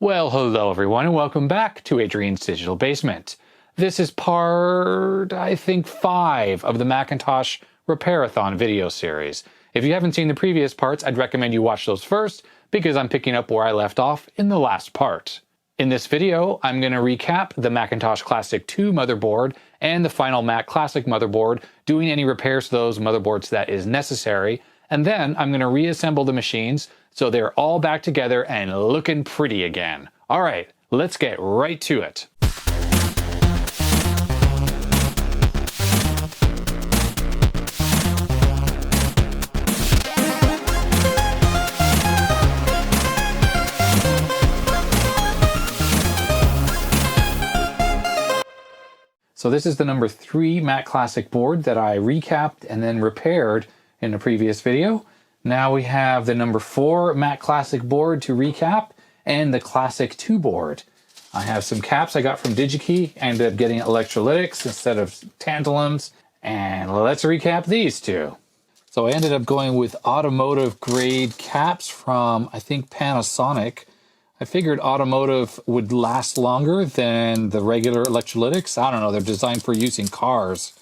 Well, hello everyone, and welcome back to Adrian's Digital Basement. This is part, I think, 5 of the Macintosh Repairathon video series. If you haven't seen the previous parts, I'd recommend you watch those first, because I'm picking up where I left off in the last part. In this video, I'm going to recap the Macintosh Classic 2 motherboard and the final Mac Classic motherboard, doing any repairs to those motherboards that is necessary, and then I'm going to reassemble the machines so they're all back together and looking pretty again. All right, let's get right to it. So this is the number 3 Mac Classic board that I recapped and then repaired in the previous video. Now we have the number 4 Mac Classic board to recap and the Classic 2 board. I have some caps I got from DigiKey. I ended up getting electrolytics instead of tantalums. And let's recap these two. So I ended up going with automotive grade caps from, I think, Panasonic. I figured automotive would last longer than the regular electrolytics. I don't know, they're designed for use in cars.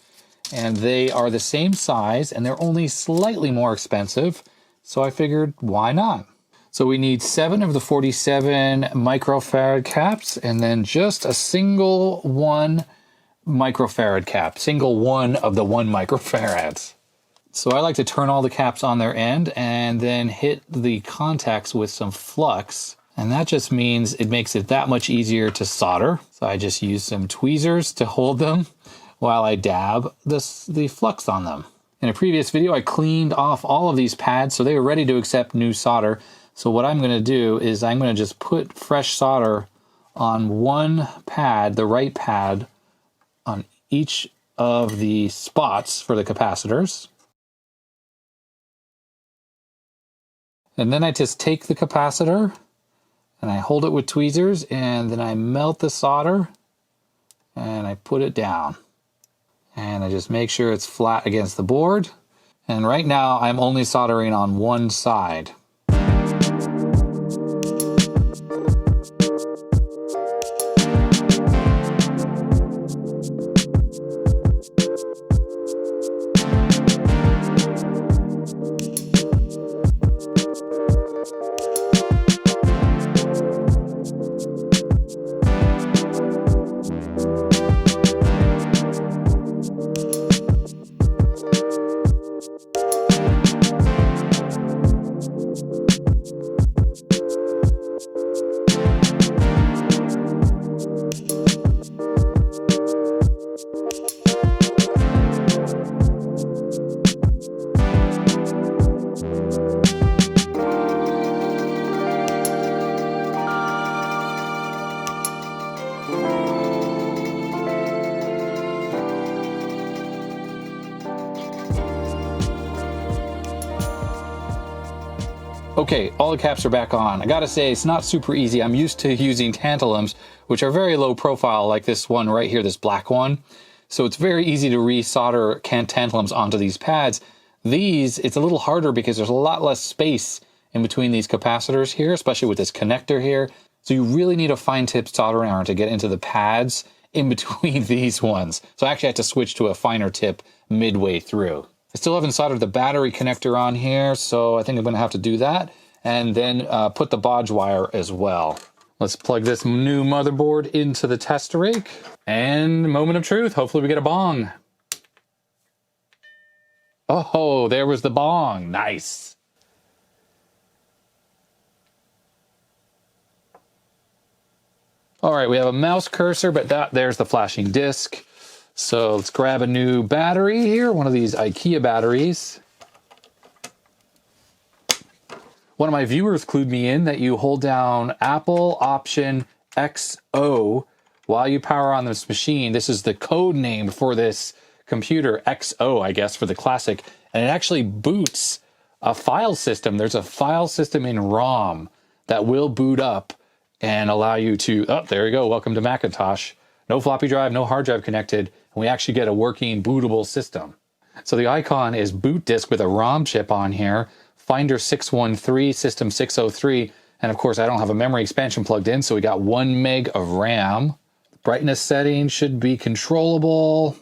And they are the same size and they're only slightly more expensive. So I figured, why not? So we need 7 of the 47 microfarad caps and then just a single 1 microfarad cap, single one of the 1 microfarads. So I like to turn all the caps on their end and then hit the contacts with some flux. And that just means it makes it that much easier to solder. So I just use some tweezers to hold them while I dab the flux on them. In a previous video, I cleaned off all of these pads so they were ready to accept new solder. So what I'm going to do is I'm going to just put fresh solder on one pad, the right pad, on each of the spots for the capacitors. And then I just take the capacitor and I hold it with tweezers and then I melt the solder and I put it down. And I just make sure it's flat against the board. And right now I'm only soldering on one side. Okay, all the caps are back on. I gotta say, it's not super easy. I'm used to using tantalums, which are very low profile, like this one right here, this black one. So it's very easy to re-solder tantalums onto these pads. These, it's a little harder because there's a lot less space in between these capacitors here, especially with this connector here. So you really need a fine tip soldering iron to get into the pads in between these ones. So I actually had to switch to a finer tip midway through. I still haven't soldered the battery connector on here, so I think I'm going to have to do that. And then put the bodge wire as well. Let's plug this new motherboard into the test rake. And moment of truth, hopefully we get a bong. Oh, there was the bong. Nice. All right, we have a mouse cursor, but there's the flashing disc. So let's grab a new battery here, one of these IKEA batteries. One of my viewers clued me in that you hold down Apple Option XO while you power on this machine. This is the code name for this computer, XO, I guess, for the Classic. And it actually boots a file system. There's a file system in ROM that will boot up and allow you to, oh, there you go, welcome to Macintosh. No floppy drive, no hard drive connected, and we actually get a working bootable system. So the icon is boot disk with a ROM chip on here, Finder 613, System 603, And of course, I don't have a memory expansion plugged in, so we got 1 meg of RAM. Brightness setting should be controllable.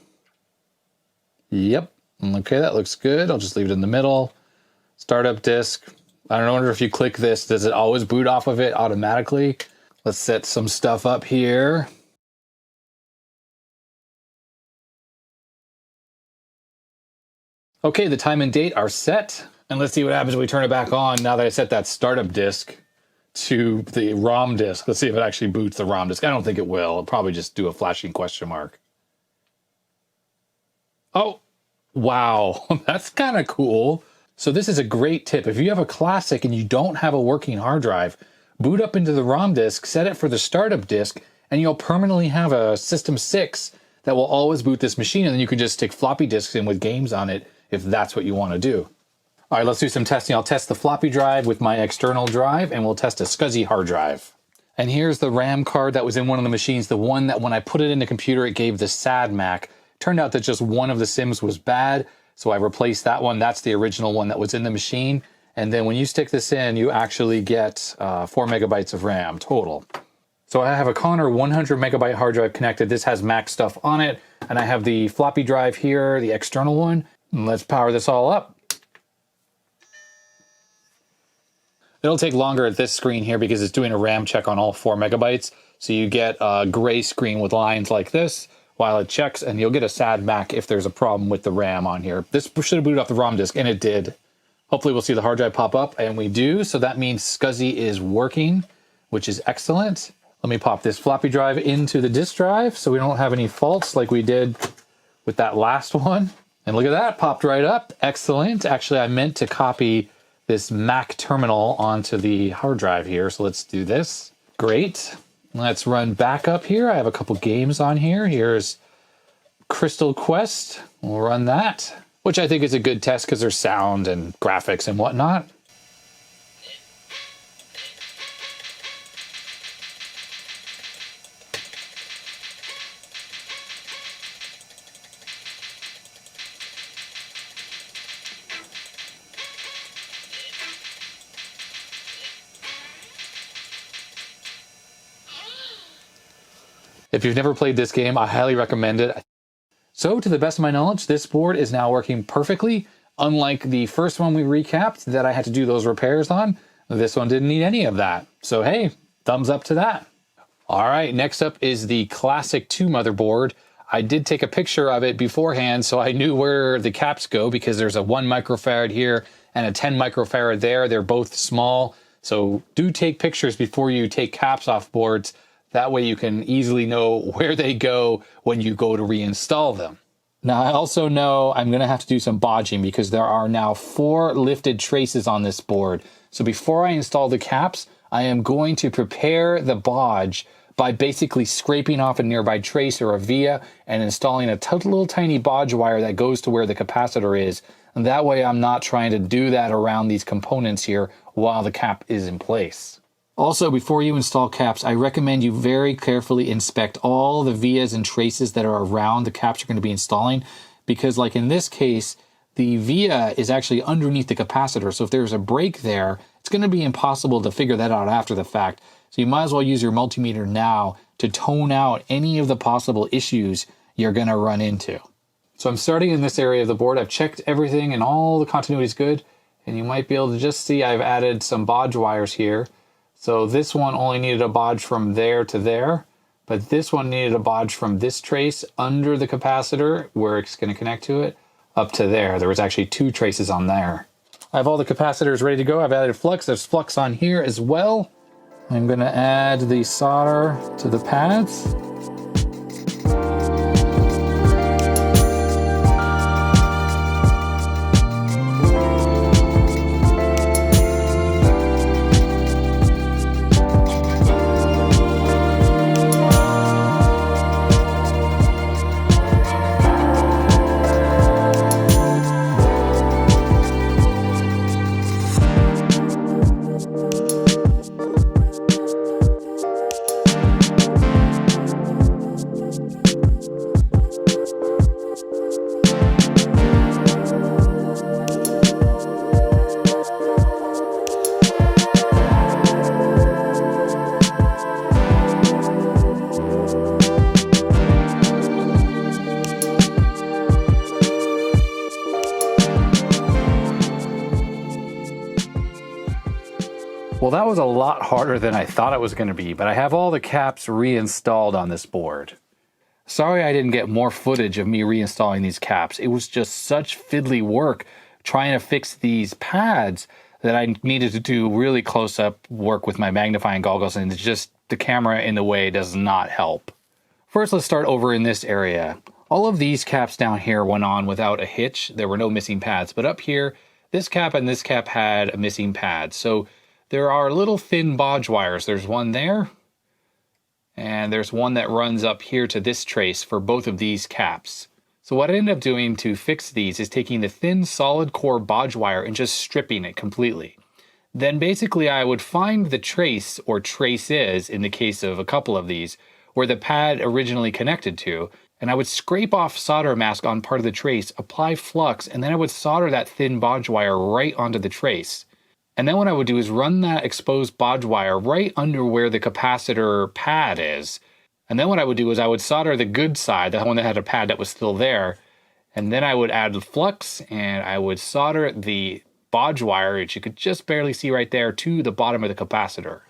Yep. Okay, that looks good. I'll just leave it in the middle. Startup disk. I don't know if you click this, does it always boot off of it automatically? Let's set some stuff up here. Okay, the time and date are set. And let's see what happens when we turn it back on now that I set that startup disk to the ROM disk. Let's see if it actually boots the ROM disk. I don't think it will. It'll probably just do a flashing question mark. Oh, wow. That's kind of cool. So this is a great tip. If you have a classic and you don't have a working hard drive, boot up into the ROM disk, set it for the startup disk, and you'll permanently have a System 6 that will always boot this machine, and then you can just stick floppy disks in with games on it if that's what you want to do. All right, let's do some testing. I'll test the floppy drive with my external drive, and we'll test a SCSI hard drive. And here's the RAM card that was in one of the machines, the one that when I put it in the computer, it gave the sad Mac. Turned out that just one of the SIMs was bad, so I replaced that one. That's the original one that was in the machine. And then when you stick this in, you actually get 4 megabytes of RAM total. So I have a Connor 100 megabyte hard drive connected. This has Mac stuff on it. And I have the floppy drive here, the external one. And let's power this all up. It'll take longer at this screen here because it's doing a RAM check on all 4 megabytes. So you get a gray screen with lines like this while it checks, and you'll get a sad Mac if there's a problem with the RAM on here. This should have booted off the ROM disk, and it did. Hopefully we'll see the hard drive pop up, and we do. So that means SCSI is working, which is excellent. Let me pop this floppy drive into the disk drive so we don't have any faults like we did with that last one. And look at that, popped right up. Excellent. Actually, I meant to copy this Mac terminal onto the hard drive here. So let's do this. Great. Let's run backup here. I have a couple games on here. Here's Crystal Quest. We'll run that, which I think is a good test because there's sound and graphics and whatnot. If you've never played this game, I highly recommend it. So to the best of my knowledge, this board is now working perfectly. Unlike the first one we recapped that I had to do those repairs on, this one didn't need any of that. So hey, thumbs up to that. All right, next up is the Classic 2 motherboard. I did take a picture of it beforehand so I knew where the caps go because there's a 1 microfarad here and a 10 microfarad there. They're both small. So do take pictures before you take caps off boards. That way you can easily know where they go when you go to reinstall them. Now I also know I'm going to have to do some bodging because there are now 4 lifted traces on this board. So before I install the caps, I am going to prepare the bodge by basically scraping off a nearby trace or a via and installing a little tiny bodge wire that goes to where the capacitor is. And that way I'm not trying to do that around these components here while the cap is in place. Also, before you install caps, I recommend you very carefully inspect all the vias and traces that are around the caps you're going to be installing, because like in this case, the via is actually underneath the capacitor. So if there's a break there, it's going to be impossible to figure that out after the fact. So you might as well use your multimeter now to tone out any of the possible issues you're going to run into. So I'm starting in this area of the board. I've checked everything and all the continuity is good. And you might be able to just see I've added some bodge wires here. So this one only needed a bodge from there to there, but this one needed a bodge from this trace under the capacitor where it's going to connect to it up to there. There was actually 2 traces on there. I have all the capacitors ready to go. I've added flux. There's flux on here as well. I'm going to add the solder to the pads. that was a lot harder than I thought it was going to be, but I have all the caps reinstalled on this board. Sorry I didn't get more footage of me reinstalling these caps. It was just such fiddly work trying to fix these pads that I needed to do really close-up work with my magnifying goggles, and it's just the camera in the way does not help. First, let's start over in this area. All of these caps down here went on without a hitch. There were no missing pads, but up here, this cap and this cap had a missing pad. So there are little thin bodge wires. There's one there, and there's one that runs up here to this trace for both of these caps. So what I ended up doing to fix these is taking the thin solid core bodge wire and just stripping it completely. Then basically I would find the trace, or traces in the case of a couple of these, where the pad originally connected to, and I would scrape off solder mask on part of the trace, apply flux, and then I would solder that thin bodge wire right onto the trace. And then what I would do is run that exposed bodge wire right under where the capacitor pad is. And then what I would do is I would solder the good side, the one that had a pad that was still there, and then I would add the flux and I would solder the bodge wire, which you could just barely see right there, to the bottom of the capacitor.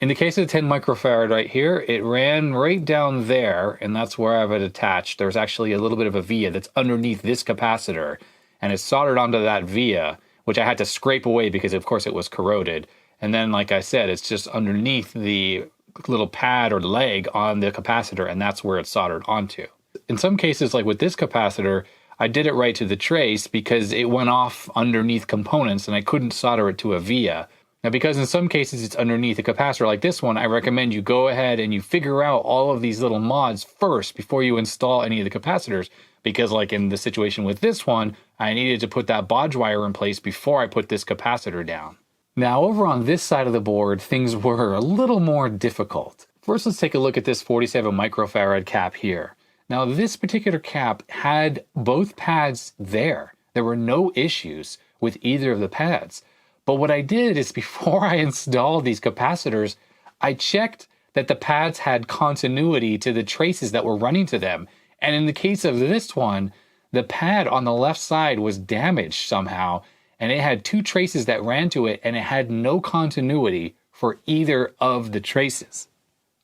In the case of the 10 microfarad right here, it ran right down there, and that's where I have it attached. There's actually a little bit of a via that's underneath this capacitor, and it's soldered onto that via, which I had to scrape away because of course it was corroded. And then, like I said, it's just underneath the little pad or leg on the capacitor, and that's where it's soldered onto. In some cases, like with this capacitor, I did it right to the trace because it went off underneath components and I couldn't solder it to a via. Now, because in some cases it's underneath a capacitor like this one, I recommend you go ahead and you figure out all of these little mods first before you install any of the capacitors. Because like in the situation with this one, I needed to put that bodge wire in place before I put this capacitor down. Now, over on this side of the board, things were a little more difficult. First, let's take a look at this 47 microfarad cap here. Now, this particular cap had both pads there. There were no issues with either of the pads. But what I did is before I installed these capacitors, I checked that the pads had continuity to the traces that were running to them. And in the case of this one, the pad on the left side was damaged somehow, and it had two traces that ran to it, and it had no continuity for either of the traces.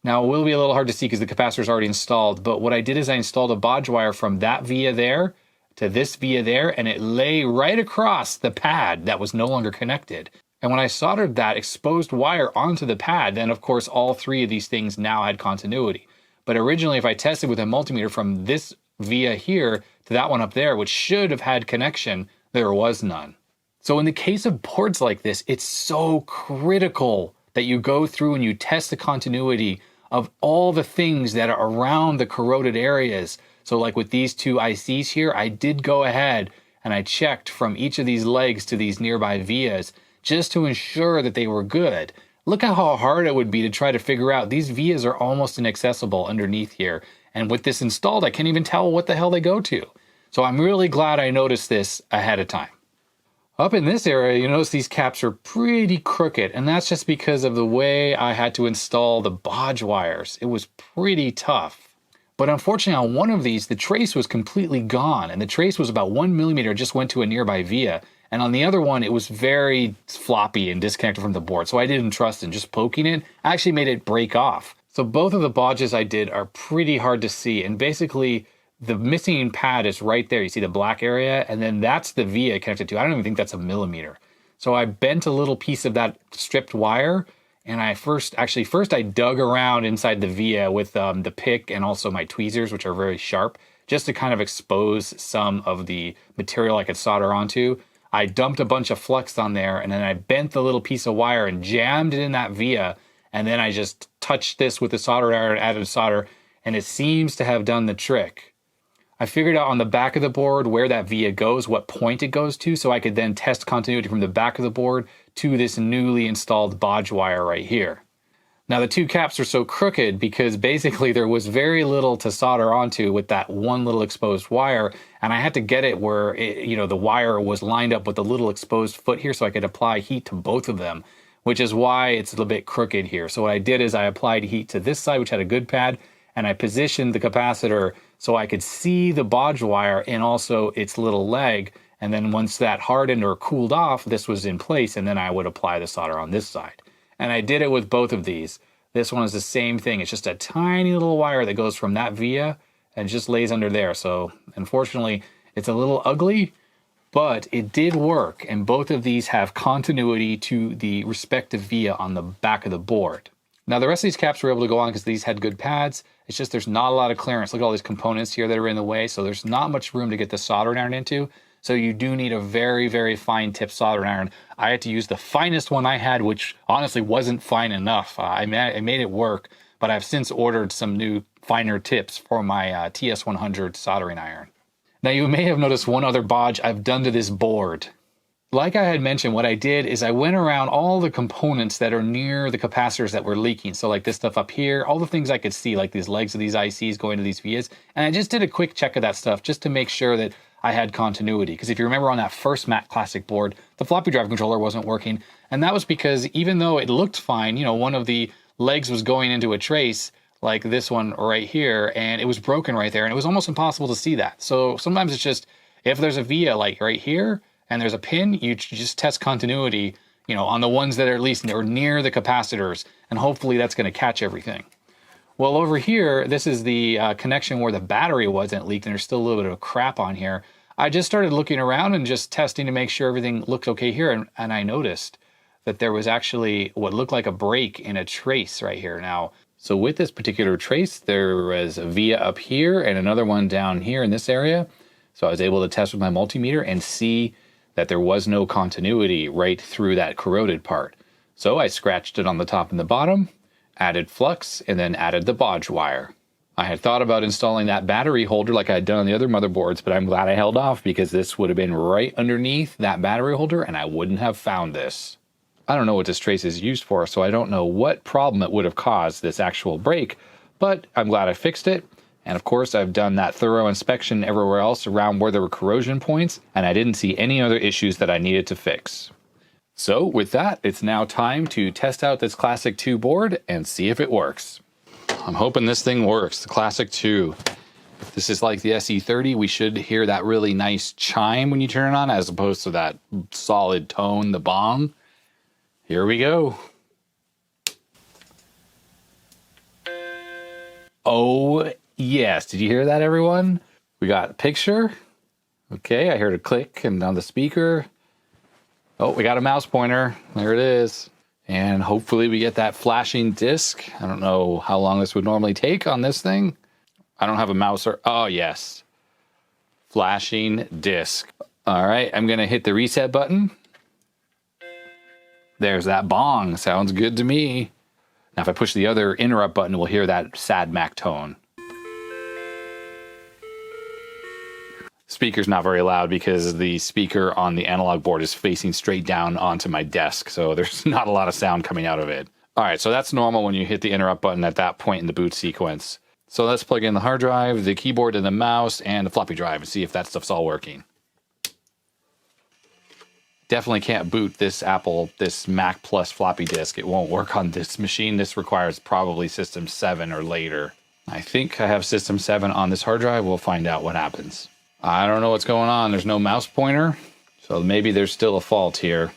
Now, it will be a little hard to see because the capacitor is already installed, but what I did is I installed a bodge wire from that via there to this via there, and it lay right across the pad that was no longer connected. And when I soldered that exposed wire onto the pad, then of course all three of these things now had continuity. But originally, if I tested with a multimeter from this via here to that one up there, which should have had connection, there was none. So in the case of boards like this, it's so critical that you go through and you test the continuity of all the things that are around the corroded areas. So like with these two ICs here, I did go ahead and I checked from each of these legs to these nearby vias just to ensure that they were good. Look at how hard it would be to try to figure out. These vias are almost inaccessible underneath here. And with this installed, I can't even tell what the hell they go to. So I'm really glad I noticed this ahead of time. Up in this area, you notice these caps are pretty crooked, and that's just because of the way I had to install the bodge wires. It was pretty tough. But unfortunately, on one of these, the trace was completely gone, and the trace was about 1 millimeter, just went to a nearby via. And on the other one, it was very floppy and disconnected from the board, so I didn't trust in just poking it. I actually made it break off. So both of the bodges I did are pretty hard to see, and basically, the missing pad is right there. You see the black area, and then that's the via connected to. I don't even think that's a millimeter. So I bent a little piece of that stripped wire, and I first I dug around inside the via with the pick and also my tweezers, which are very sharp, just to kind of expose some of the material I could solder onto. I dumped a bunch of flux on there, and then I bent the little piece of wire and jammed it in that via, and then I just touched this with the solder iron, added solder, and it seems to have done the trick. I figured out on the back of the board where that via goes, what point it goes to, so I could then test continuity from the back of the board to this newly installed bodge wire right here. Now the two caps are so crooked because basically there was very little to solder onto with that one little exposed wire, and I had to get it where the wire was lined up with a little exposed foot here so I could apply heat to both of them, which is why it's a little bit crooked here. So what I did is I applied heat to this side, which had a good pad, and I positioned the capacitor so I could see the bodge wire and also its little leg. And then once that hardened or cooled off, this was in place, and then I would apply the solder on this side. And I did it with both of these. This one is the same thing. It's just a tiny little wire that goes from that via and just lays under there. So unfortunately, it's a little ugly, but it did work. And both of these have continuity to the respective via on the back of the board. Now the rest of these caps were able to go on because these had good pads. It's just there's not a lot of clearance. Look at all these components here that are in the way. So there's not much room to get the soldering iron into. So you do need a very, very fine tip soldering iron. I had to use the finest one I had, which honestly wasn't fine enough. I made it work, but I've since ordered some new finer tips for my TS100 soldering iron. Now you may have noticed one other bodge I've done to this board. Like I had mentioned, what I did is I went around all the components that are near the capacitors that were leaking. So like this stuff up here, all the things I could see, like these legs of these ICs going to these vias. And I just did a quick check of that stuff just to make sure that I had continuity. Because if you remember on that first Mac Classic board, the floppy drive controller wasn't working. And that was because even though it looked fine, you know, one of the legs was going into a trace, like this one right here, and it was broken right there. And it was almost impossible to see that. So sometimes it's just, if there's a via like right here, and there's a pin, you just test continuity, you know, on the ones that are at least near the capacitors, and hopefully that's going to catch everything. Well, over here, this is the connection where the battery wasn't leaked, and there's still a little bit of crap on here. I just started looking around and just testing to make sure everything looked okay here, and I noticed that there was actually what looked like a break in a trace right here. Now, so with this particular trace, there was a via up here and another one down here in this area. So I was able to test with my multimeter and see that there was no continuity right through that corroded part. So I scratched it on the top and the bottom, added flux, and then added the bodge wire. I had thought about installing that battery holder like I had done on the other motherboards, but I'm glad I held off because this would have been right underneath that battery holder and I wouldn't have found this. I don't know what this trace is used for, so I don't know what problem it would have caused this actual break, but I'm glad I fixed it. And of course, I've done that thorough inspection everywhere else around where there were corrosion points, and I didn't see any other issues that I needed to fix. So with that, it's now time to test out this Classic 2 board and see if it works. I'm hoping this thing works, the Classic 2. If this is like the SE30, we should hear that really nice chime when you turn it on, as opposed to that solid tone, the bong. Here we go. Oh, yes. Did you hear that, everyone? We got a picture. Okay, I heard a click and on the speaker. Oh, we got a mouse pointer. There it is. And hopefully we get that flashing disc. I don't know how long this would normally take on this thing. I don't have a mouse or... Oh, yes. Flashing disc. All right, I'm going to hit the reset button. There's that bong. Sounds good to me. Now, if I push the other interrupt button, we'll hear that sad Mac tone. Speaker's not very loud because the speaker on the analog board is facing straight down onto my desk, so there's not a lot of sound coming out of it. All right, so that's normal when you hit the interrupt button at that point in the boot sequence. So let's plug in the hard drive, the keyboard and the mouse, and the floppy drive and see if that stuff's all working. Definitely can't boot this Mac Plus floppy disk. It won't work on this machine. This requires probably System 7 or later. I think I have System 7 on this hard drive. We'll find out what happens. I don't know what's going on. There's no mouse pointer, so maybe there's still a fault here.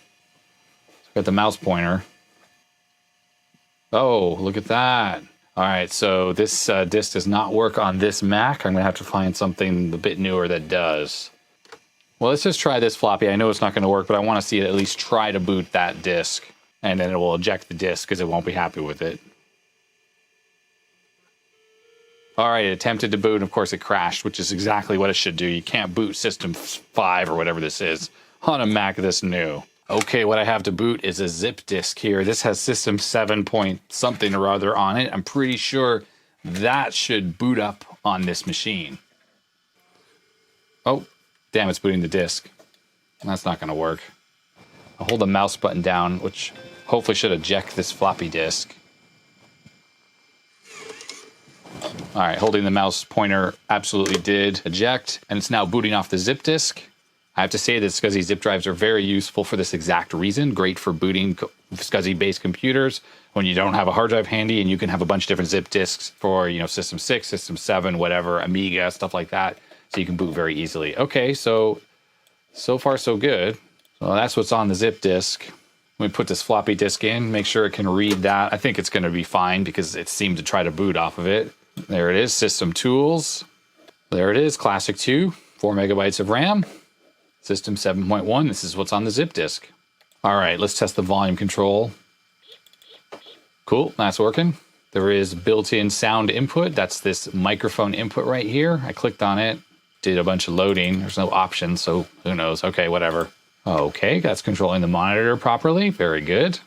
Got the mouse pointer. Oh, look at that. All right, so this disk does not work on this Mac. I'm going to have to find something a bit newer that does. Well, let's just try this floppy. I know it's not going to work, but I want to see it at least try to boot that disk. And then it will eject the disk because it won't be happy with it. All right, it attempted to boot, and of course it crashed, which is exactly what it should do. You can't boot System 5 or whatever this is on a Mac this new. Okay, what I have to boot is a zip disk here. This has System 7 point something or other on it. I'm pretty sure that should boot up on this machine. Oh, damn, it's booting the disk. That's not going to work. I'll hold the mouse button down, which hopefully should eject this floppy disk. All right, holding the mouse pointer absolutely did eject, and it's now booting off the zip disk. I have to say that SCSI zip drives are very useful for this exact reason. Great for booting SCSI-based computers when you don't have a hard drive handy, and you can have a bunch of different zip disks for, you know, System 6, System 7, whatever, Amiga, stuff like that. So you can boot very easily. Okay, so far so good. So that's what's on the zip disk. Let me put this floppy disk in, make sure it can read that. I think it's going to be fine because it seemed to try to boot off of it. There it is, System Tools. There it is, Classic 2, 4 megabytes of RAM. System 7.1, this is what's on the zip disk. All right, let's test the volume control. Cool, that's working. There is built-in sound input. That's this microphone input right here. I clicked on it, did a bunch of loading. There's no option, so who knows? Okay, whatever. Okay, that's controlling the monitor properly. Very good.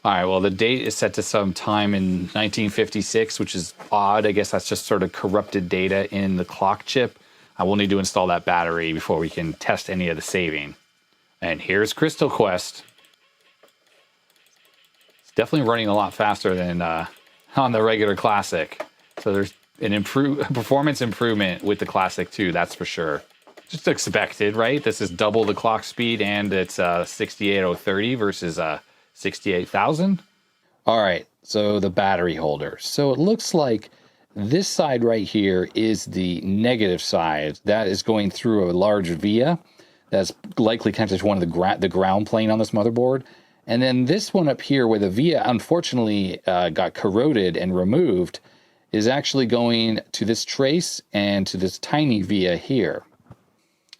All right, well, the date is set to some time in 1956, which is odd. I guess that's just sort of corrupted data in the clock chip. I will need to install that battery before we can test any of the saving. And here's Crystal Quest. It's definitely running a lot faster than on the regular Classic. So there's an performance improvement with the Classic too, that's for sure. Just expected, right? This is double the clock speed and it's 68030 versus 68,000. All right, so the battery holder. So it looks like this side right here is the negative side. That is going through a large via that's likely connected to one of the ground plane on this motherboard. And then this one up here where the via unfortunately got corroded and removed is actually going to this trace and to this tiny via here.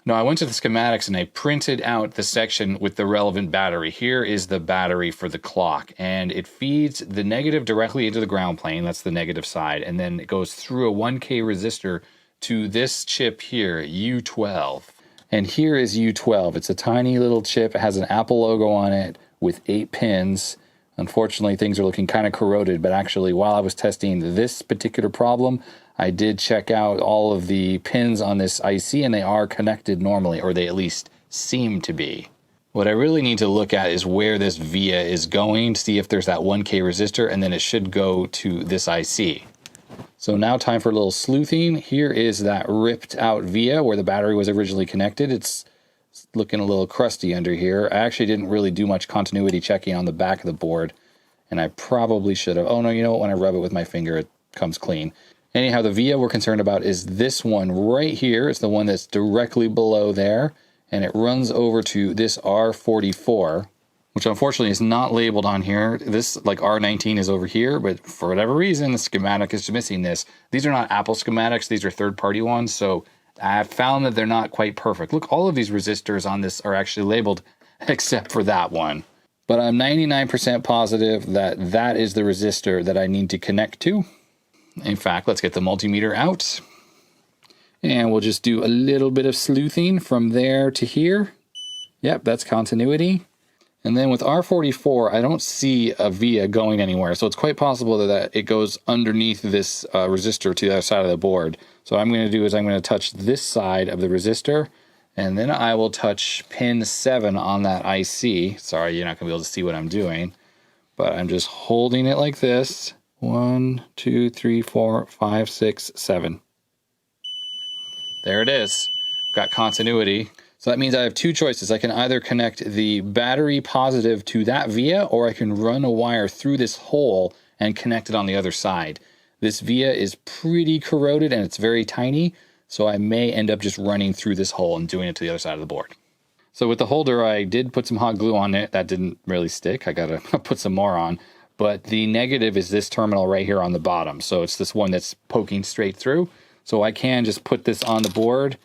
Now I went to the schematics and I printed out the section with the relevant battery. Here is the battery for the clock, and it feeds the negative directly into the ground plane. That's the negative side. And then it goes through a 1K resistor to this chip here, U12. And here is U12. It's a tiny little chip. It has an Apple logo on it with 8 pins. Unfortunately, things are looking kind of corroded, but actually while I was testing this particular problem, I did check out all of the pins on this IC and they are connected normally, or they at least seem to be. What I really need to look at is where this via is going, see if there's that 1K resistor, and then it should go to this IC. So now time for a little sleuthing. Here is that ripped out via where the battery was originally connected. It's looking a little crusty under here. I actually didn't really do much continuity checking on the back of the board, and I probably should have. Oh no, you know what? When I rub it with my finger, it comes clean. Anyhow, the via we're concerned about is this one right here. It's the one that's directly below there, and it runs over to this R44, which unfortunately is not labeled on here. This, like R19, is over here, but for whatever reason, the schematic is missing this. These are not Apple schematics. These are third-party ones, so I've found that they're not quite perfect. Look, all of these resistors on this are actually labeled except for that one. But I'm 99% positive that that is the resistor that I need to connect to. In fact, let's get the multimeter out. And we'll just do a little bit of sleuthing from there to here. Yep, that's continuity. And then with R44, I don't see a via going anywhere. So it's quite possible that it goes underneath this resistor to the other side of the board. So what I'm going to do is I'm going to touch this side of the resistor, and then I will touch pin 7 on that IC. Sorry, you're not going to be able to see what I'm doing, but I'm just holding it like this. 1, 2, 3, 4, 5, 6, 7. There it is. Got continuity. So that means I have two choices. I can either connect the battery positive to that via, or I can run a wire through this hole and connect it on the other side. This via is pretty corroded and it's very tiny, so I may end up just running through this hole and doing it to the other side of the board. So with the holder, I did put some hot glue on it. That didn't really stick. I gotta put some more on. But the negative is this terminal right here on the bottom. So it's this one that's poking straight through. So I can just put this on the board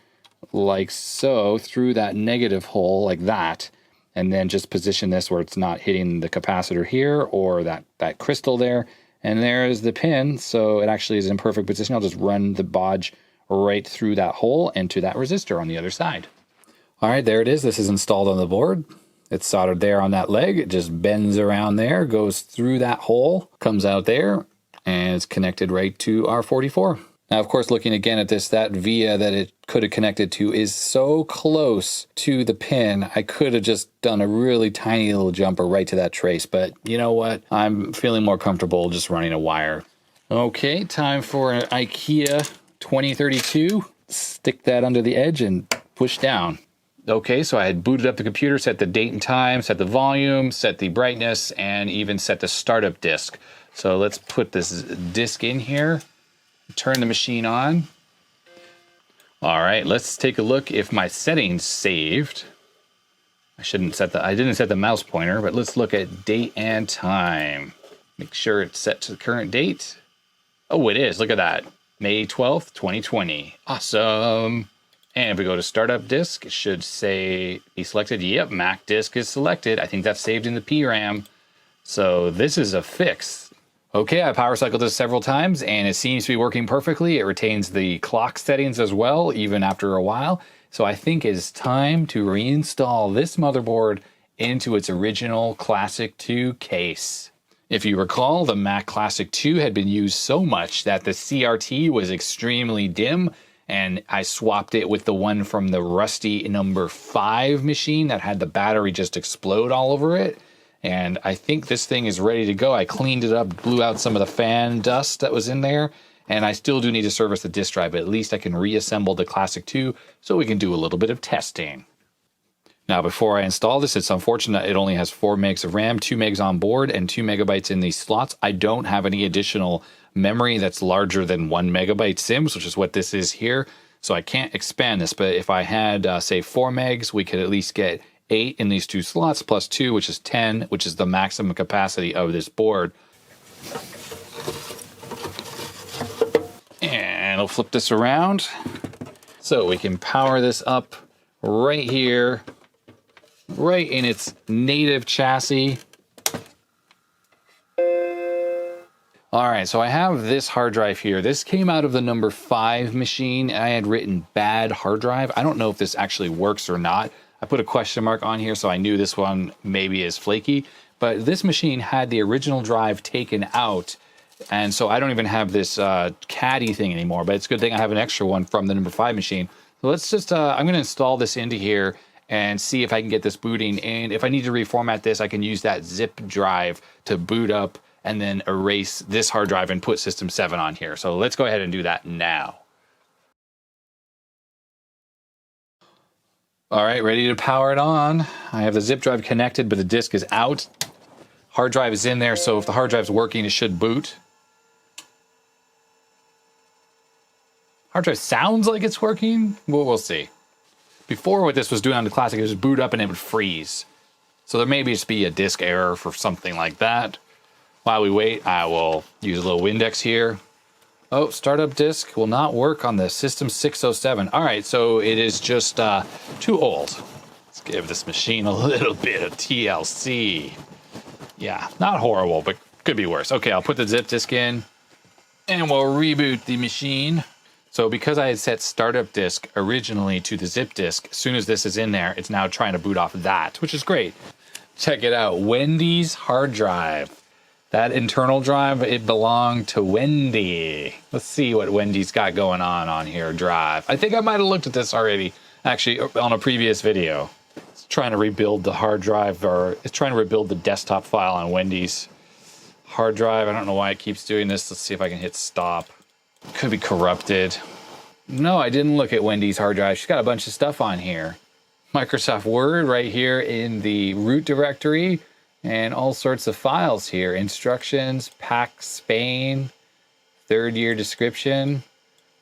like so through that negative hole like that, and then just position this where it's not hitting the capacitor here or that crystal there. And there's the pin, so it actually is in perfect position. I'll just run the bodge right through that hole and to that resistor on the other side. All right, there it is. This is installed on the board. It's soldered there on that leg. It just bends around there, goes through that hole, comes out there, and it's connected right to R44. Now, of course, looking again at this, that via that it could have connected to is so close to the pin, I could have just done a really tiny little jumper right to that trace. But you know what? I'm feeling more comfortable just running a wire. Okay, time for an IKEA 2032. Stick that under the edge and push down. Okay, so I had booted up the computer, set the date and time, set the volume, set the brightness, and even set the startup disk. So let's put this disk in here, turn the machine on. All right, let's take a look if my settings saved. I didn't set the mouse pointer, but let's look at date and time. Make sure it's set to the current date. Oh, it is. Look at that. May 12th, 2020. Awesome. And if we go to startup disk, it should say be selected. Yep, Mac disk is selected. I think that's saved in the PRAM. So this is a fix. Okay, I power cycled this several times and it seems to be working perfectly. It retains the clock settings as well, even after a while. So I think it's time to reinstall this motherboard into its original Classic 2 case. If you recall, the Mac Classic 2 had been used so much that the CRT was extremely dim, and I swapped it with the one from the rusty number 5 machine that had the battery just explode all over it. And I think this thing is ready to go. I cleaned it up, blew out some of the fan dust that was in there, and I still do need to service the disk drive, but at least I can reassemble the Classic 2 so we can do a little bit of testing. Now, before I install this, it's unfortunate it only has 4 megs of RAM, 2 megs on board, and 2 megabytes in these slots. I don't have any additional memory that's larger than 1 megabyte SIMs, which is what this is here. So I can't expand this, but if I had, say, 4 megs, we could at least get 8 in these 2 slots, plus 2, which is 10, which is the maximum capacity of this board. And I'll flip this around so we can power this up right here, right in its native chassis. All right, so I have this hard drive here. This came out of the number 5 machine. I had written bad hard drive. I don't know if this actually works or not. I put a question mark on here, so I knew this one maybe is flaky. But this machine had the original drive taken out, and so I don't even have this caddy thing anymore. But it's a good thing I have an extra one from the number 5 machine. So let's just, I'm going to install this into here and see if I can get this booting. And if I need to reformat this, I can use that zip drive to boot up and then erase this hard drive and put System 7 on here. So let's go ahead and do that now. All right, ready to power it on. I have the zip drive connected, but the disk is out. Hard drive is in there, so if the hard drive's working, it should boot. Hard drive sounds like it's working. Well, we'll see. Before, what this was doing on the Classic, it was boot up and it would freeze. So there may just be a disk error for something like that. While we wait, I will use a little Windex here. Oh, startup disk will not work on the System 607. All right, so it is just too old. Let's give this machine a little bit of TLC. Yeah, not horrible, but could be worse. Okay, I'll put the zip disk in and we'll reboot the machine. So because I had set startup disk originally to the zip disk, as soon as this is in there, it's now trying to boot off that, which is great. Check it out, Wendy's hard drive. That internal drive, it belonged to Wendy. Let's see what Wendy's got going on here, drive. I think I might have looked at this already, actually, on a previous video. It's trying to rebuild the hard drive, or it's trying to rebuild the desktop file on Wendy's hard drive. I don't know why it keeps doing this. Let's see if I can hit stop. Could be corrupted. No, I didn't look at Wendy's hard drive. She's got a bunch of stuff on here. Microsoft Word right here in the root directory. And all sorts of files here. Instructions, PAC Spain, 3rd year description.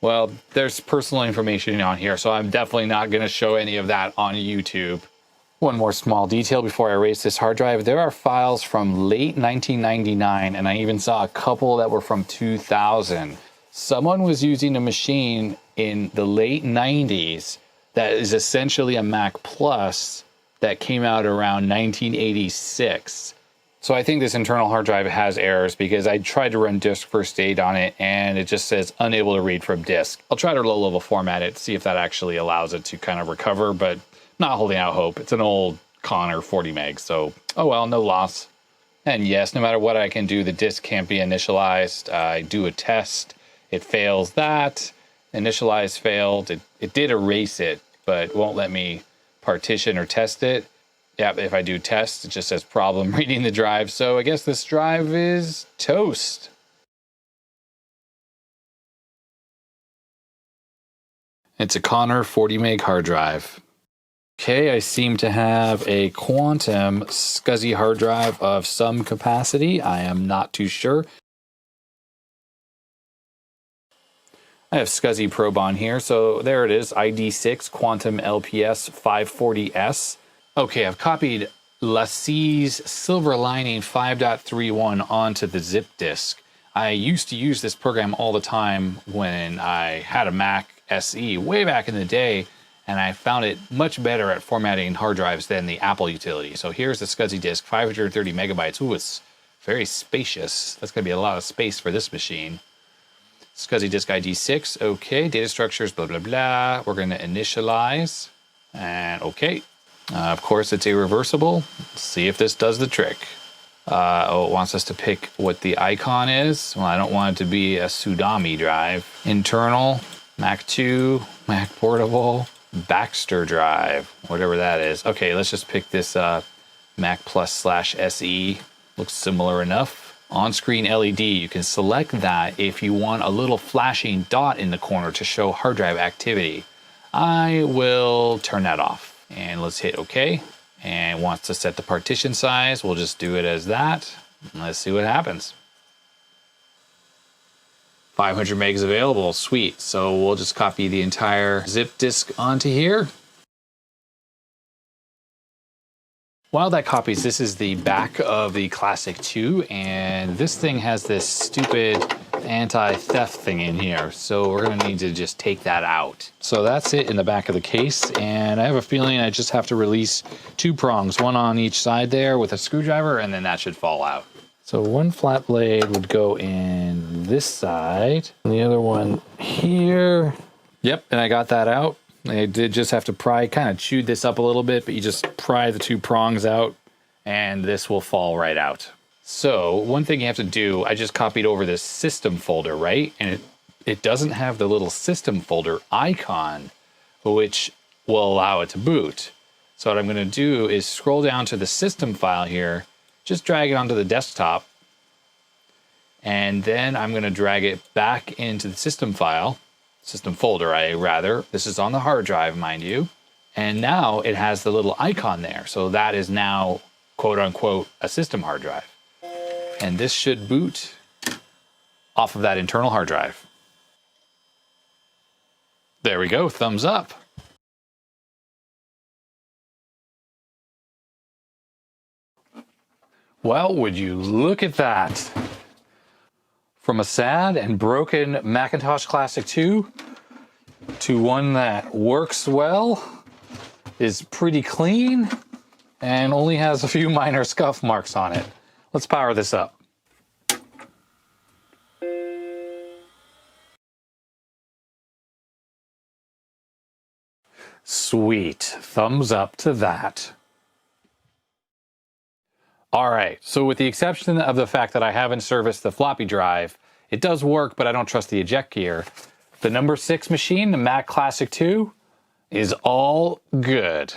Well, there's personal information on here, so I'm definitely not going to show any of that on YouTube. One more small detail before I erase this hard drive. There are files from late 1999, and I even saw a couple that were from 2000. Someone was using a machine in the late 90s that is essentially a Mac Plus that came out around 1986. So I think this internal hard drive has errors because I tried to run disk first aid on it and it just says unable to read from disk. I'll try to low level format it, see if that actually allows it to kind of recover, but not holding out hope. It's an old Connor 40 meg, so oh well, no loss. And yes, no matter what I can do, the disk can't be initialized. I do a test, it fails that. Initialize failed, it did erase it, but won't let me partition or test it. Yeah, if I do test, it just says problem reading the drive. So I guess this drive is toast. It's a Connor 40 meg hard drive. Okay, I seem to have a Quantum SCSI hard drive of some capacity. I am not too sure. I have SCSI probe on here, so there it is, ID6 Quantum LPS 540S. Okay, I've copied LaCie's Silverlining 5.31 onto the zip disk. I used to use this program all the time when I had a Mac SE way back in the day, and I found it much better at formatting hard drives than the Apple utility. So here's the SCSI disk, 530 megabytes. Ooh, it's very spacious. That's going to be a lot of space for this machine. SCSI disk ID 6, okay. Data structures, blah, blah, blah. We're going to initialize, and okay. Of course, it's irreversible. Let's see if this does the trick. Oh, it wants us to pick what the icon is. Well, I don't want it to be a Sudami drive. Internal, Mac 2, Mac Portable, Baxter drive, whatever that is. Okay, let's just pick this Mac Plus / SE. Looks similar enough. On-screen LED, you can select that if you want a little flashing dot in the corner to show hard drive activity. I will turn that off. And let's hit OK. And wants to set the partition size. We'll just do it as that. Let's see what happens. 500 megs available. Sweet. So we'll just copy the entire zip disk onto here. While that copies, this is the back of the Classic 2, and this thing has this stupid anti-theft thing in here, so we're going to need to just take that out. So that's it in the back of the case, and I have a feeling I just have to release 2 prongs, one on each side there with a screwdriver, and then that should fall out. So one flat blade would go in this side, and the other one here. Yep, and I got that out. I did just have to pry, kind of chewed this up a little bit, but you just pry the 2 prongs out and this will fall right out. So one thing you have to do, I just copied over this system folder, right? And it doesn't have the little system folder icon, which will allow it to boot. So what I'm going to do is scroll down to the system file here, just drag it onto the desktop, and then I'm going to drag it back into the system file. System folder, rather. This is on the hard drive, mind you. And now it has the little icon there. So that is now, quote unquote, a system hard drive. And this should boot off of that internal hard drive. There we go, thumbs up. Well, would you look at that? From a sad and broken Macintosh Classic 2 to one that works well, is pretty clean, and only has a few minor scuff marks on it. Let's power this up. Sweet. Thumbs up to that. All right, so with the exception of the fact that I haven't serviced the floppy drive, it does work, but I don't trust the eject gear. The number 6 machine, the Mac Classic 2, is all good.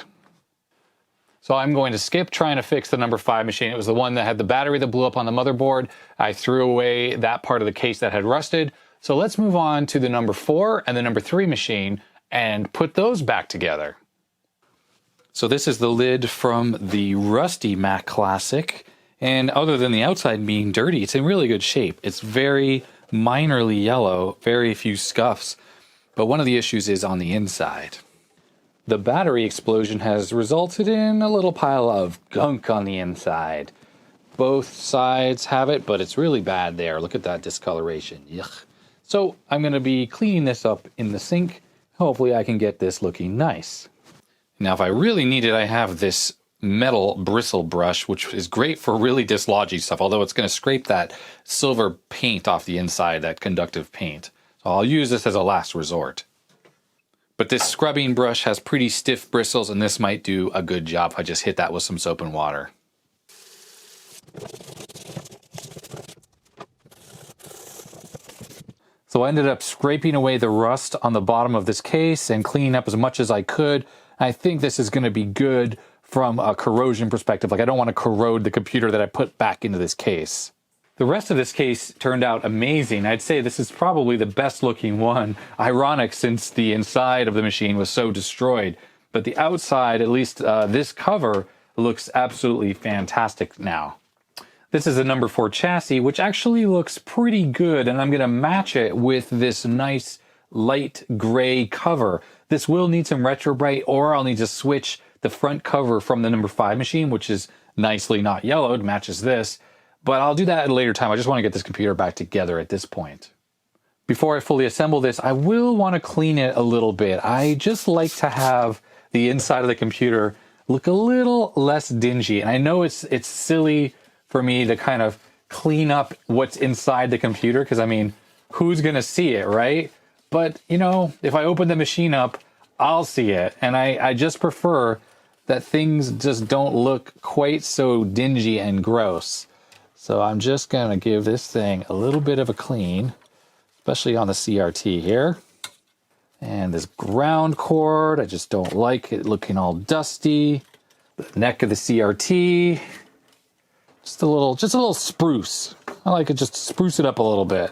So I'm going to skip trying to fix the number 5 machine. It was the one that had the battery that blew up on the motherboard. I threw away that part of the case that had rusted. So let's move on to the number 4 and the number 3 machine and put those back together. So this is the lid from the rusty Mac Classic, and other than the outside being dirty, it's in really good shape. It's very minorly yellow, very few scuffs, but one of the issues is on the inside. The battery explosion has resulted in a little pile of gunk on the inside. Both sides have it, but it's really bad there. Look at that discoloration. Yuck. So I'm going to be cleaning this up in the sink. Hopefully I can get this looking nice. Now, if I really need it, I have this metal bristle brush, which is great for really dislodging stuff, although it's going to scrape that silver paint off the inside, that conductive paint. So I'll use this as a last resort. But this scrubbing brush has pretty stiff bristles, and this might do a good job if I just hit that with some soap and water. So I ended up scraping away the rust on the bottom of this case and cleaning up as much as I could. I think this is going to be good from a corrosion perspective. Like, I don't want to corrode the computer that I put back into this case. The rest of this case turned out amazing. I'd say this is probably the best looking one. Ironic, since the inside of the machine was so destroyed. But the outside, at least this cover, looks absolutely fantastic now. This is a number 4 chassis, which actually looks pretty good, and I'm going to match it with this nice light gray cover. This will need some retro bright, or I'll need to switch the the front cover from the number 5 machine, which is nicely not yellowed, matches this. But I'll do that at a later time. I just want to get this computer back together at this point. Before I fully assemble this, I will want to clean it a little bit. I just like to have the inside of the computer look a little less dingy. And I know it's silly for me to kind of clean up what's inside the computer, because I mean, who's going to see it, right? But, you know, if I open the machine up, I'll see it. And I just prefer that things just don't look quite so dingy and gross. So I'm just going to give this thing a little bit of a clean, especially on the CRT here. And this ground cord, I just don't like it looking all dusty. The neck of the CRT, just a little spruce. I like it just to spruce it up a little bit.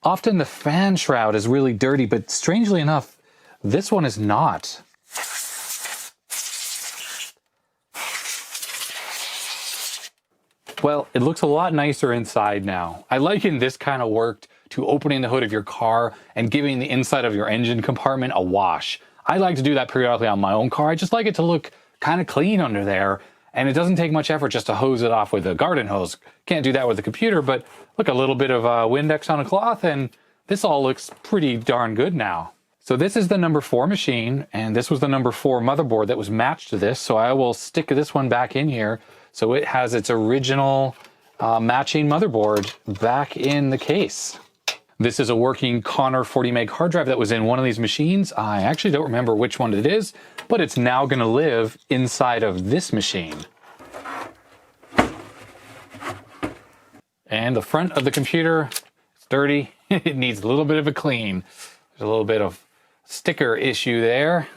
Often the fan shroud is really dirty, but strangely enough, this one is not. Well, it looks a lot nicer inside now. I liken this kind of work to opening the hood of your car and giving the inside of your engine compartment a wash. I like to do that periodically on my own car. I just like it to look kind of clean under there, and it doesn't take much effort just to hose it off with a garden hose. Can't do that with the computer, but look, a little bit of Windex on a cloth, and this all looks pretty darn good now. So this is the number 4 machine, and this was the number 4 motherboard that was matched to this, so I will stick this one back in here so it has its original matching motherboard back in the case. This is a working Connor 40 meg hard drive that was in one of these machines. I actually don't remember which one it is, but it's now going to live inside of this machine. And the front of the computer, it's dirty. It needs a little bit of a clean. There's a little bit of sticker issue there.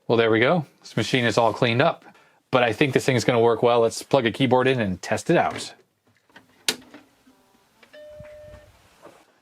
Well, there we go. This machine is all cleaned up. But I think this thing is going to work well. Let's plug a keyboard in and test it out.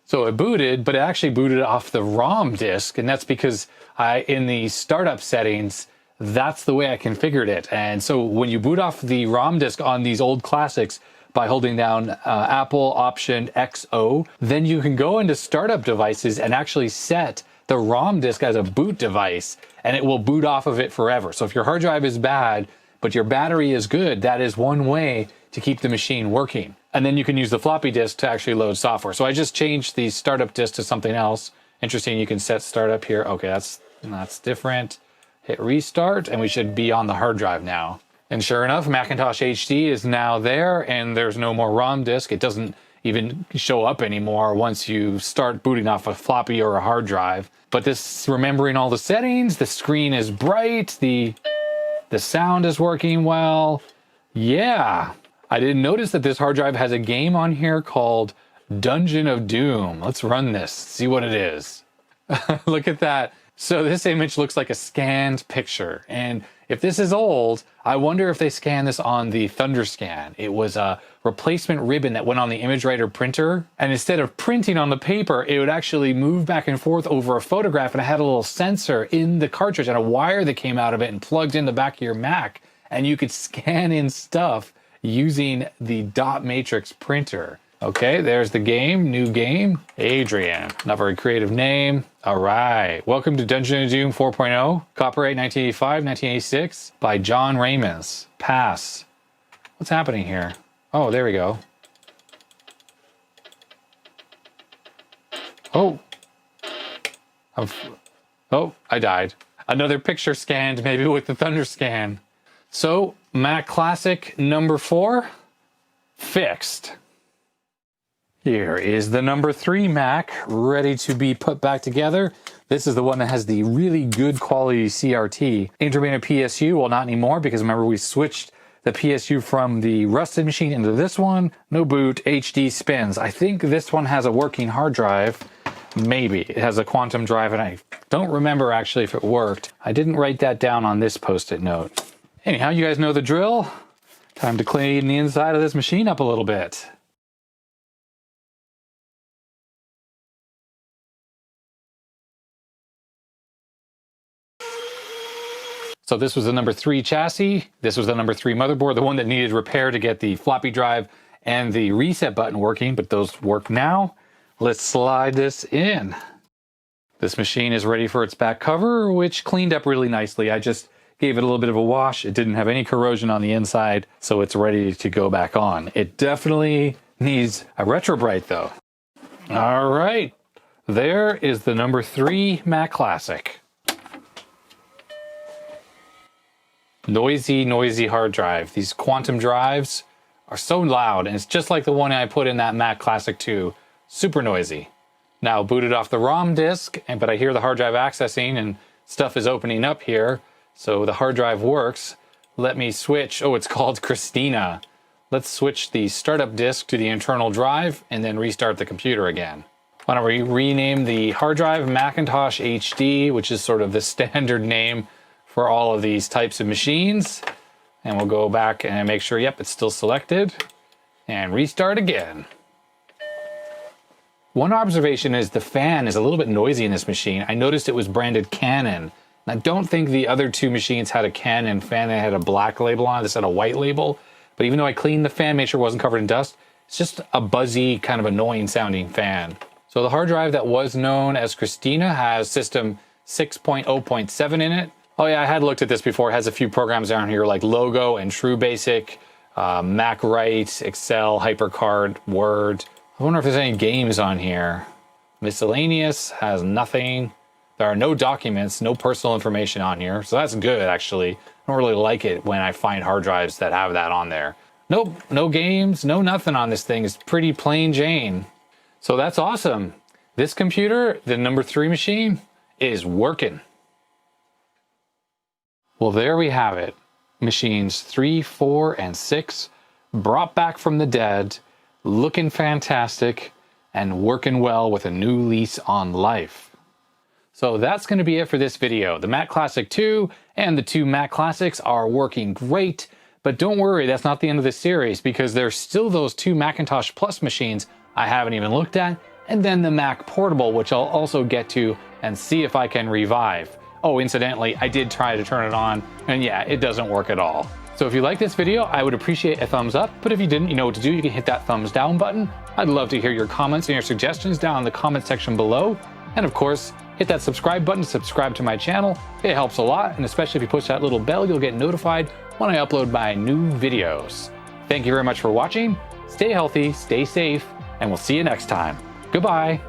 So it booted, but it actually booted off the ROM disk, and that's because in the startup settings, that's the way I configured it. And so when you boot off the ROM disk on these old classics by holding down Apple Option XO, then you can go into startup devices and actually set the ROM disk as a boot device, and it will boot off of it forever. So if your hard drive is bad, but your battery is good, that is one way to keep the machine working. And then you can use the floppy disk to actually load software. So I just changed the startup disk to something else. Interesting, you can set startup here. Okay, that's different. Hit restart, and we should be on the hard drive now. And sure enough, Macintosh HD is now there, and there's no more ROM disk. It doesn't even show up anymore once you start booting off a floppy or a hard drive. But this, remembering all the settings, the screen is bright, the sound is working well. Yeah, I didn't notice that this hard drive has a game on here called Dungeon of Doom. Let's run this, see what it is. Look at that. So this image looks like a scanned picture. And if this is old, I wonder if they scanned this on the ThunderScan. It was a replacement ribbon that went on the ImageWriter printer. And instead of printing on the paper, it would actually move back and forth over a photograph, and it had a little sensor in the cartridge and a wire that came out of it and plugged in the back of your Mac. And you could scan in stuff using the dot matrix printer. Okay, there's the game, new game, Adrian. Not very creative name. All right, welcome to Dungeon of Doom 4.0, copyright 1985-1986 by John Raymond. Pass. What's happening here? Oh, there we go. Oh. Oh, I died. Another picture scanned, maybe with the ThunderScan. So, Mac Classic number 4, fixed. Here is the number 3 Mac, ready to be put back together. This is the one that has the really good quality CRT. Intermittent PSU, well, not anymore, because remember we switched the PSU from the rusted machine into this one. No boot, HD spins. I think this one has a working hard drive. Maybe. It has a quantum drive, and I don't remember actually if it worked. I didn't write that down on this post-it note. Anyhow, you guys know the drill. Time to clean the inside of this machine up a little bit. So this was the number 3 chassis. This was the number 3 motherboard, the one that needed repair to get the floppy drive and the reset button working, but those work now. let's slide this in. This machine is ready for its back cover, which cleaned up really nicely. I just gave it a little bit of a wash. It didn't have any corrosion on the inside, so it's ready to go back on. It definitely needs a retrobrite though. All right, there is the number 3 Mac Classic. Noisy hard drive. These quantum drives are so loud, and it's just like the one I put in that Mac Classic 2. Super noisy. Now booted off the ROM disk, but I hear the hard drive accessing and stuff is opening up here. So the hard drive works. Let me switch. Oh, it's called Christina. Let's switch the startup disk to the internal drive and then restart the computer again. Why don't we rename the hard drive Macintosh HD, which is sort of the standard name for all of these types of machines. And we'll go back and make sure, yep, it's still selected. And restart again. One observation is the fan is a little bit noisy in this machine. I noticed it was branded Canon. I don't think the other 2 machines had a Canon fan that had a black label on it. This had a white label. But even though I cleaned the fan, made sure it wasn't covered in dust, it's just a buzzy, kind of annoying sounding fan. So the hard drive that was known as Christina has system 6.0.7 in it. Oh yeah, I had looked at this before. It has a few programs down here like Logo and True Basic, MacWrite, Excel, HyperCard, Word. I wonder if there's any games on here. Miscellaneous has nothing. There are no documents, no personal information on here. So that's good, actually. I don't really like it when I find hard drives that have that on there. Nope, no games, no nothing on this thing. It's pretty plain Jane. So that's awesome. This computer, the number 3 machine, is working. Well, there we have it. Machines 3, 4, and 6 brought back from the dead, looking fantastic, and working well with a new lease on life. So that's going to be it for this video. The Mac Classic 2 and the 2 Mac Classics are working great, but don't worry, that's not the end of the series because there's still those 2 Macintosh Plus machines I haven't even looked at, and then the Mac Portable, which I'll also get to and see if I can revive. Oh, incidentally, I did try to turn it on, and yeah, it doesn't work at all. So if you like this video, I would appreciate a thumbs up, but if you didn't, you know what to do. You can hit that thumbs down button. I'd love to hear your comments and your suggestions down in the comment section below. And of course, hit that subscribe button to subscribe to my channel. It helps a lot, and especially if you push that little bell, you'll get notified when I upload my new videos. Thank you very much for watching. Stay healthy, stay safe, and we'll see you next time. Goodbye.